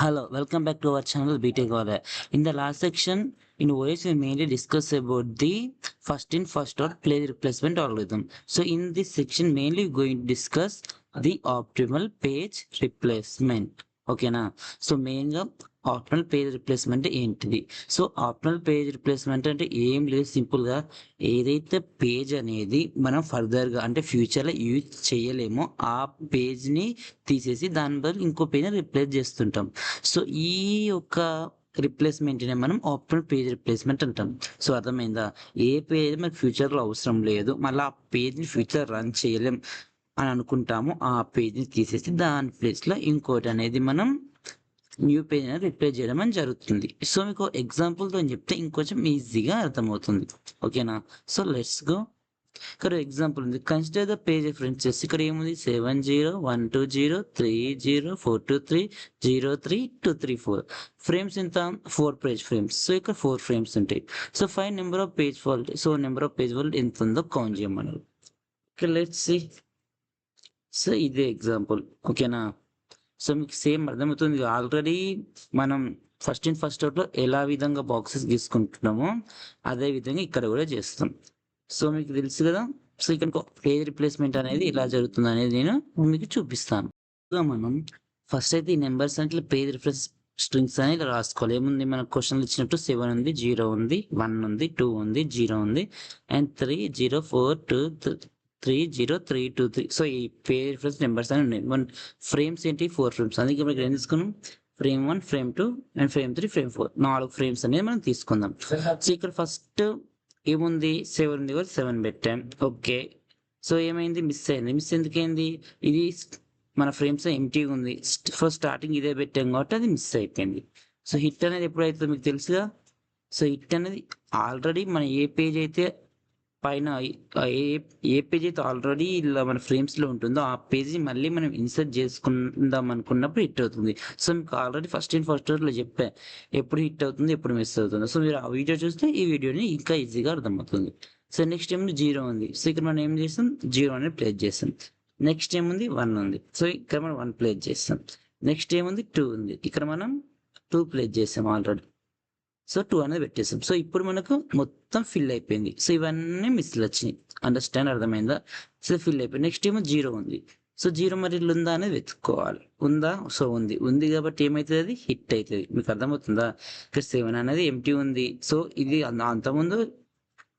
Hello, welcome back to our channel BTech Order. In the last section, in OS, we mainly discuss about the first in first out place replacement algorithm. So in this section, mainly we're going to discuss the optimal page replacement. ఓకేనా so మెయిన్గా optional page replacement ఏంటిది so optional page replacement అంటే ఏం లేదు సింపుల్గా ఏదైతే page అనేది మనం ఫర్దర్గా అంటే ఫ్యూచర్లో యూజ్ చేయలేమో ఆ పేజ్ని తీసేసి దాని బదులు ఇంకో పేజ్ని రిప్లేస్ చేస్తుంటాం సో ఈ యొక్క రిప్లేస్మెంట్ని మనం ఆప్షనల్ పేజ్ రిప్లేస్మెంట్ అంటాం సో అర్థమైందా ఏ పేజ్ మనకు ఫ్యూచర్లో అవసరం లేదు మళ్ళీ ఆ పేజ్ని ఫ్యూచర్ రన్ చేయలేం అని అనుకుంటాము ఆ పేజ్ని తీసేసి దాని ప్లేస్లో ఇంకోటి అనేది మనం న్యూ పేజ్ అనేది రిప్లేస్ చేయడం అని జరుగుతుంది సో మీకు ఎగ్జాంపుల్తో చెప్తే ఇంకొంచెం ఈజీగా అర్థమవుతుంది ఓకేనా సో లెట్స్ గో ఇక్కడ ఎగ్జాంపుల్ ఉంది కన్సిడర్ ద పేజ్ రిఫరెన్సెస్ ఇక్కడ ఏముంది 701203042303 ఫ్రేమ్స్ ఎంత 4 పేజ్ ఫ్రేమ్స్ సో ఇక్కడ 4 ఫ్రేమ్స్ ఉంటాయి so 5 number of page fault so number of page fault ఎంత ఉందో కౌంట్ చేయమన్నారు ఇక్కడ లెట్స్ సి సో ఇదే ఎగ్జాంపుల్ ఓకేనా సో మీకు సేమ్ అర్థమవుతుంది ఆల్రెడీ మనం ఫస్ట్ ఇన్ ఫస్ట్ అవుట్లో ఎలా విధంగా బాక్సెస్ గీసుకుంటున్నామో అదే విధంగా ఇక్కడ కూడా చేస్తాం సో మీకు తెలుసు కదా సో ఇక్కడ పేజ్ రిప్లేస్మెంట్ అనేది ఎలా జరుగుతుంది అనేది నేను మీకు చూపిస్తాను మనం ఫస్ట్ అయితే ఈ నెంబర్స్ అంటే పేజ్ రిఫరెన్స్ స్ట్రింగ్స్ అనేది రాసుకోవాలి ఏముంది మనకు క్వశ్చన్లు ఇచ్చినట్టు 7 ఉంది 0 ఉంది 1 ఉంది 2 ఉంది 0 ఉంది అండ్ 3 0 4 2 30323 సో ఈ పేజ్ రిఫరెన్స్ నెంబర్స్ అని ఉన్నాయి మన ఫ్రేమ్స్ ఏంటి 4 ఫ్రేమ్స్ అందుకే మనకి ఏం తీసుకున్నాం frame 1 frame 2 and frame 3 frame 4 4 frames అనేది మనం తీసుకుందాం సో ఇక్కడ ఫస్ట్ ఏముంది 7 ఉంది కదా 7 పెట్టాం ఓకే సో ఏమైంది మిస్ ఎందుకైంది ఇది మన ఫ్రేమ్స్ ఎంటీగా ఉంది ఫస్ట్ స్టార్టింగ్ ఇదే పెట్టాం కాబట్టి అది మిస్ అయిపోయింది సో హిట్ అనేది ఎప్పుడైతే మీకు తెలుసుగా సో హిట్ అనేది ఆల్రెడీ మన ఏ పేజ్ అయితే పైన ఏ పేజ్ అయితే ఆల్రెడీ ఇలా మన ఫ్రేమ్స్లో ఉంటుందో ఆ పేజీ మళ్ళీ మనం ఇన్సర్ట్ చేసుకుందాం అనుకున్నప్పుడు హిట్ అవుతుంది సో మీకు ఆల్రెడీ ఫస్ట్ ఇన్ ఫస్ట్ లో చెప్పా ఎప్పుడు హిట్ అవుతుంది ఎప్పుడు మిస్ అవుతుంది సో మీరు ఆ వీడియో చూస్తే ఈ వీడియోని ఇంకా ఈజీగా అర్థమవుతుంది సో నెక్స్ట్ ఏముంది 0 ఉంది సో ఇక్కడ మనం ఏం చేస్తాం 0 అనేది ప్లేస్ చేస్తాం నెక్స్ట్ ఏముంది 1 ఉంది సో ఇక్కడ మనం 1 ప్లేస్ చేస్తాం నెక్స్ట్ ఏముంది 2 ఉంది ఇక్కడ మనం 2 ప్లేస్ చేస్తాం ఆల్రెడీ సో 2 అనేది పెట్టేసాం సో ఇప్పుడు మనకు మొత్తం ఫిల్ అయిపోయింది సో ఇవన్నీ మిస్లు వచ్చినాయి అండర్స్టాండ్ అర్థమైందా సో ఫిల్ అయిపోయింది నెక్స్ట్ ఏమో 0 ఉంది సో 0 మరి ఉందా అనేది వెతుక్కోవాలి ఉందా సో ఉంది కాబట్టి ఏమవుతుంది అది హిట్ అవుతుంది మీకు అర్థమవుతుందా ఇక్కడ 7 అనేది ఎంటీ ఉంది సో ఇది అంతకుముందు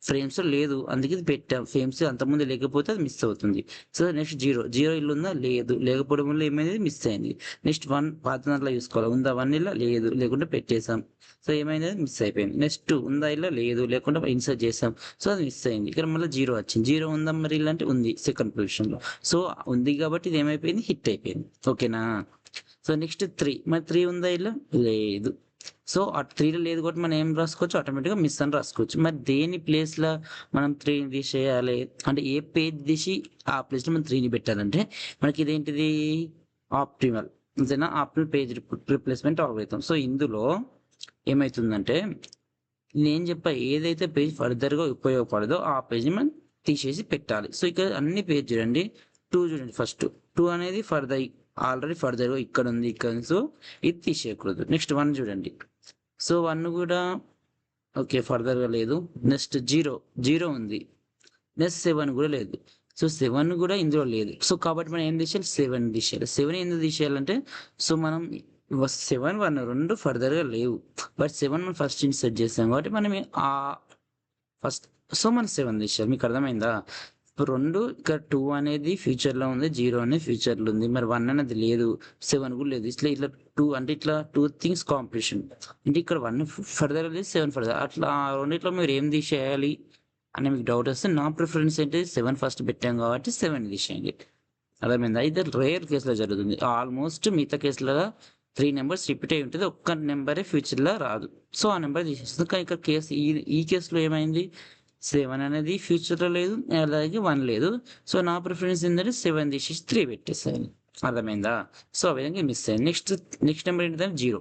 ఫ్రేమ్స్ లేదు అందుకే ఇది పెట్టాం ఫ్రేమ్స్ అంతకుముందు లేకపోతే అది మిస్ అవుతుంది సో నెక్స్ట్ 0 ఇల్లు ఉందా లేదు లేకపోవడం వల్ల ఏమైంది మిస్ అయింది నెక్స్ట్ 1 పాత దాంట్లో చూసుకోవాలి ఉందా 1 ఇల్లు లేదు లేకుంటే పెట్టేసాం సో ఏమైంది మిస్ అయిపోయింది నెక్స్ట్ 2 ఉందా ఇల్లు లేదు లేకుండా ఇన్సర్ట్ చేసాం సో అది మిస్ అయింది ఇక్కడ మళ్ళీ 0 వచ్చింది 0 ఉందా మరి ఇల్లు అంటే ఉంది సెకండ్ పొజిషన్లో సో ఉంది కాబట్టి ఇది ఏమైపోయింది హిట్ అయిపోయింది ఓకేనా సో నెక్స్ట్ 3 మరి 3 ఉందా ఇల్లు లేదు సో ఆ 3లో లేదు కాబట్టి మనం ఏం రాసుకోవచ్చు ఆటోమేటిక్గా మిస్ అని రాసుకోవచ్చు మరి దేని ప్లేస్లో మనం 3ని తీసేయాలి అంటే ఏ పేజ్ తీసి ఆ ప్లేస్లో మనం 3ని పెట్టాలంటే మనకి ఇదేంటిది ఆప్టిమల్ అంతేనా ఆప్టిమల్ పేజ్ రిప్లేస్మెంట్ అవుతాం సో ఇందులో ఏమవుతుందంటే నేను చెప్పా ఏదైతే పేజ్ ఫర్దర్గా ఉపయోగపడదో ఆ పేజ్ని మనం తీసేసి పెట్టాలి సో ఇక్కడ అన్ని పేజ్ చూడండి 2 చూడండి ఫస్ట్ 2 అనేది ఆల్రెడీ ఫర్దర్గా ఇక్కడ ఉంది సో ఇది తీసేయకూడదు నెక్స్ట్ 1 చూడండి సో 1 కూడా ఓకే ఫర్దర్గా లేదు నెక్స్ట్ 0 ఉంది నెక్స్ట్ 7 కూడా లేదు సో 7 కూడా ఇందులో లేదు సో కాబట్టి మనం ఏం తీసేయాలి 7 తీసేయాలి 7 ఎందుకు తీసేయాలంటే సో మనం 7 1 2 ఫర్దర్గా లేవు బట్ 7 మనం ఫస్ట్ ఇన్సర్ట్ చేసాం కాబట్టి మనం ఫస్ట్ సో మనం 7 తీసేయాలి మీకు అర్థమైందా ఇప్పుడు 2 ఇక్కడ 2 అనేది ఫ్యూచర్లో ఉంది 0 అనేది ఫ్యూచర్లో ఉంది మరి 1 అనేది లేదు 7 కూడా లేదు ఇట్లా 2 అంటే ఇట్లా 2 థింగ్స్ కాంపిటీషన్ అంటే ఇక్కడ 1 ఫర్దర్ లేదు 7 ఫర్దర్ అట్లా రెండిట్లో మీరు ఏం తీసేయాలి అని మీకు డౌట్ వస్తే నా ప్రిఫరెన్స్ ఏంటి 7 ఫస్ట్ పెట్టాం కాబట్టి 7 తీసేయండి అర్థమైందా ఇది రేర్ కేసులో జరుగుతుంది ఆల్మోస్ట్ మిగతా కేసులో 3 నెంబర్స్ రిపీట్ అయి ఉంటుంది ఒక్క నెంబరే ఫ్యూచర్లో రాదు సో ఆ నెంబర్ తీసేస్తుంది కానీ ఇక్కడ కేసు ఈ కేసులో ఏమైంది 7 అనేది ఫ్యూచర్లో లేదు అలాగే 1 లేదు సో నా ప్రిఫరెన్స్ ఏంటంటే 7 తీసేసి 3 పెట్టేసాను అర్థమైందా సో ఆ విధంగా మిస్ అయ్యింది నెక్స్ట్ నెంబర్ ఏంటంటే 0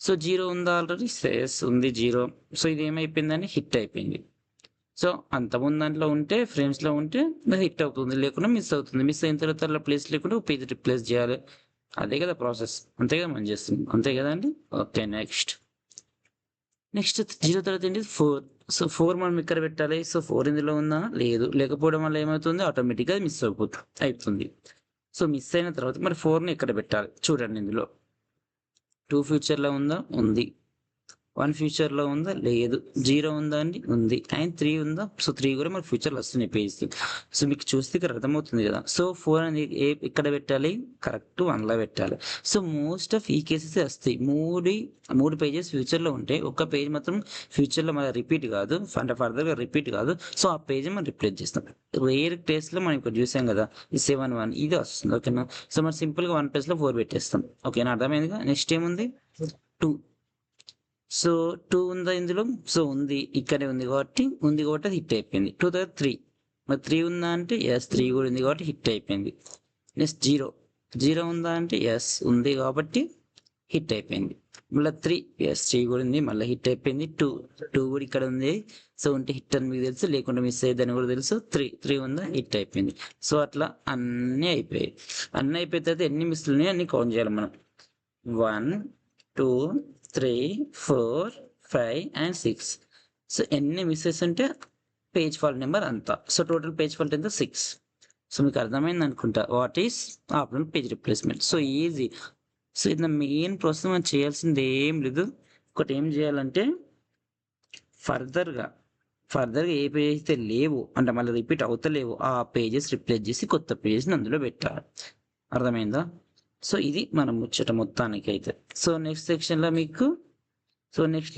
సో 0 ఉందా ఆల్రెడీ ఉంది 0 సో ఇది ఏమైపోయిందని హిట్ అయిపోయింది సో అంతకుముందు దాంట్లో ఉంటే ఫ్రేమ్స్లో ఉంటే హిట్ అవుతుంది లేకుండా మిస్ అవుతుంది మిస్ అయిన తర్వాత అలా ప్లేస్ లేకుండా పేజ్ రిప్లేస్ చేయాలి అదే కదా ప్రాసెస్, అంతే కదా మనం చేస్తున్నాం, అంతే కదండి. ఓకే, నెక్స్ట్ జీరో తర్వాత ఏంటి 4. సో 4 మనం ఇక్కడ పెట్టాలి. సో 4 ఇందులో ఉందా, లేదు, లేకపోవడం వల్ల ఏమవుతుంది, ఆటోమేటిక్గా మిస్ అవుతుంది. సో మిస్ అయిన తర్వాత మరి 4ని ఎక్కడ పెట్టాలి చూడండి. ఇందులో 2 ఫ్యూచర్లో ఉందా, ఉంది. 1 ఫ్యూచర్లో ఉందా, లేదు. 0 ఉందా అండి, ఉంది. అండ్ 3 ఉందా, సో 3 కూడా మరి ఫ్యూచర్లో వస్తున్నాయి పేజ్కి. సో మీకు చూస్తే ఇక్కడ అర్థమవుతుంది కదా. సో 4 అనేది ఎక్కడ పెట్టాలి, కరెక్ట్ 1లో పెట్టాలి. సో మోస్ట్ ఆఫ్ ఈ కేసెస్ వస్తాయి. మూడు పేజెస్ ఫ్యూచర్లో ఉంటే ఒక పేజ్ మాత్రం ఫ్యూచర్లో మన రిపీట్ కాదు, అంటే ఫర్దర్గా రిపీట్ కాదు. సో ఆ పేజ్ మనం రిప్లేస్ చేస్తాం. రేర్ కేసులో మనం ఇక్కడ చూసాం కదా, ఈ 7 1 ఇది వస్తుంది. ఓకేనా. సో మనం సింపుల్గా 1 ప్లేస్లో 4 పెట్టేస్తాం. ఓకేనా, అర్థమైందిగా. నెక్స్ట్ ఏముంది, 2. సో 2 ఉందా ఇందులో, సో ఉంది, ఇక్కడే ఉంది కాబట్టి అది హిట్ అయిపోయింది. 2 తర్వాత 3, మరి 3 ఉందా అంటే ఎస్, 3 కూడా ఉంది కాబట్టి హిట్ అయిపోయింది. నెక్స్ట్ 0 ఉందా అంటే ఎస్, ఉంది కాబట్టి హిట్ అయిపోయింది. మళ్ళీ 3, ఎస్ 3 కూడా ఉంది, మళ్ళీ హిట్ అయిపోయింది. 2 కూడా ఇక్కడ ఉంది, సో ఉంటే హిట్ అని మీకు తెలుసు, లేకుండా మిస్ అయ్యేదని కూడా తెలుసు. 3 ఉందా, హిట్ అయిపోయింది. సో అట్లా అన్నీ అయిపోయాయి. అన్నీ అయిపోయిన తర్వాత ఎన్ని మిస్లు ఉన్నాయో అన్ని కౌంట్ చేయాలి మనం. 1 2 3 4 5 and 6. సో ఎన్ని మిస్సెస్ ఉంటే పేజ్ ఫాల్ట్ నెంబర్ అంతా. సో టోటల్ పేజ్ ఫాల్ట్ ఎంత, 6. సో మీకు అర్థమైంది అనుకుంటా what is after page replacement. So easy. So ఇది మెయిన్ ప్రాసెస్, మనం చేయాల్సింది ఏం లేదు. ఒకటి ఏం చేయాలంటే ఫర్దర్గా ఏ పేజ్ అయితే లేవు అంటే మళ్ళీ రిపీట్ అవుతలేవు, ఆ పేజెస్ రిప్లేస్ చేసి కొత్త పేజెస్ని అందులో పెట్టాలి. అర్థమైందా. సో ఇది మనం ముచ్చట మొత్తానికి అయితే. సో నెక్స్ట్ సెక్షన్లో మీకు, సో నెక్స్ట్